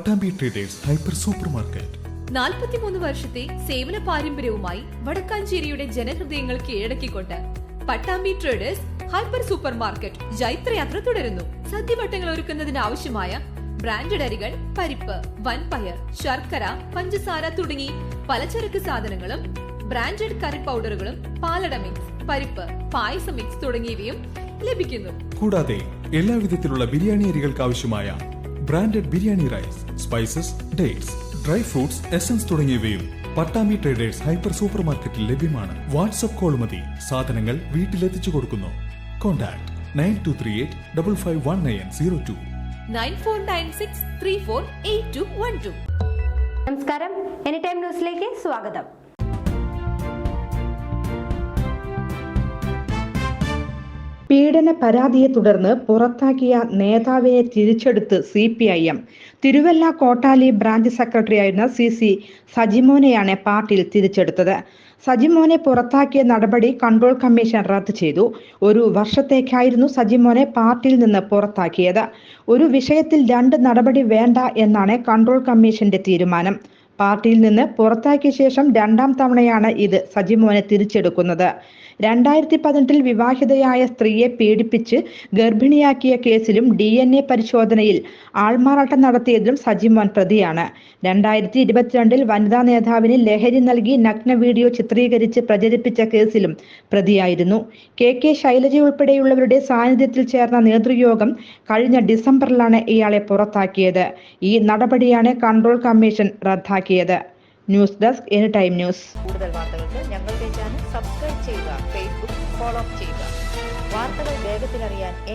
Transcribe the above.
Pattambi traders hyper super market. 43 വർഷത്തെ സേവന പാരമ്പര്യവുമായി വടക്കാഞ്ചേരിയുടെ ജനഹൃദയങ്ങൾ കീഴടക്കിക്കൊണ്ട് Pattambi traders hyper super market ജൈത്രയാത്ര തുടരുന്നു. സദ്യവട്ടങ്ങൾ ഒരുക്കുന്നതിന് ആവശ്യമായ ബ്രാൻഡഡ് അരികൾ, പരിപ്പ്, വൻപയർ, ശർക്കര, പഞ്ചസാര തുടങ്ങി പലചരക്ക് സാധനങ്ങളും ബ്രാൻഡഡ് കറി പൗഡറുകളും പാലട മിക്സ്, പരിപ്പ്, പായസ മിക്സ് തുടങ്ങിയവയും ലഭിക്കുന്നു. കൂടാതെ എല്ലാവിധത്തിലുള്ള ബിരിയാണി അരികൾക്ക് ആവശ്യമായ branded biryani rice, spices, dates, dry fruits, essence തുടങ്ങിയവയും പട്ടാമ്പി ട്രേഡേഴ്സ് ഹൈപ്പർ സൂപ്പർ മാർക്കറ്റിൽ ലഭ്യമാണ്. വാട്സ്ആപ്പ് കോൾ മതി സാധനങ്ങൾ വീട്ടിലെത്തിച്ചു കൊടുക്കുന്നു. കോൺടാക്ട് 9238551902 9496348212. നമസ്കാരം, എനി ടൈം ന്യൂസിലേക്ക് സ്വാഗതം. പീഡന പരാതിയെ തുടർന്ന് പുറത്താക്കിയ നേതാവിനെ തിരിച്ചെടുത്ത് CPIM. തിരുവല്ല കോട്ടാലി ബ്രാഞ്ച് സെക്രട്ടറിയായിരുന്ന CC സജിമോനെയാണ് പാർട്ടിയിൽ തിരിച്ചെടുത്തത്. സജിമോനെ പുറത്താക്കിയ നടപടി കൺട്രോൾ കമ്മീഷൻ റദ്ദ് ചെയ്തു. 1 വർഷത്തേക്കായിരുന്നു സജിമോനെ പാർട്ടിയിൽ നിന്ന് പുറത്താക്കിയത്. ഒരു വിഷയത്തിൽ 2 നടപടി വേണ്ട എന്നാണ് കൺട്രോൾ കമ്മീഷന്റെ തീരുമാനം. പാർട്ടിയിൽ നിന്ന് പുറത്താക്കിയ ശേഷം 2ാം തവണയാണ് ഇത് സജിമോനെ തിരിച്ചെടുക്കുന്നത്. 2018 വിവാഹിതയായ സ്ത്രീയെ പീഡിപ്പിച്ച് ഗർഭിണിയാക്കിയ കേസിലും DNA പരിശോധനയിൽ ആൾമാറാട്ടം നടത്തിയതിലും സജിമോൻ പ്രതിയാണ്. 2022 വനിതാ നേതാവിന് ലഹരി നൽകി നഗ്ന വീഡിയോ ചിത്രീകരിച്ച് പ്രചരിപ്പിച്ച കേസിലും പ്രതിയായിരുന്നു. KK ശൈലജ ഉൾപ്പെടെയുള്ളവരുടെ സാന്നിധ്യത്തിൽ ചേർന്ന നേതൃയോഗം കഴിഞ്ഞ ഡിസംബറിലാണ് ഇയാളെ പുറത്താക്കിയത്. ഈ നടപടിയാണ് കൺട്രോൾ കമ്മീഷൻ റദ്ദാക്കിയത്. News desk, any time news. കൂടുതൽ വാർത്തകൾക്ക് ഞങ്ങളുടെ ചാനൽ സബ്സ്ക്രൈബ് ചെയ്യുക, ഫേസ്ബുക്ക് ഫോളോ ചെയ്യുക. വാർത്തകൾ വേഗത്തിലറിയാൻ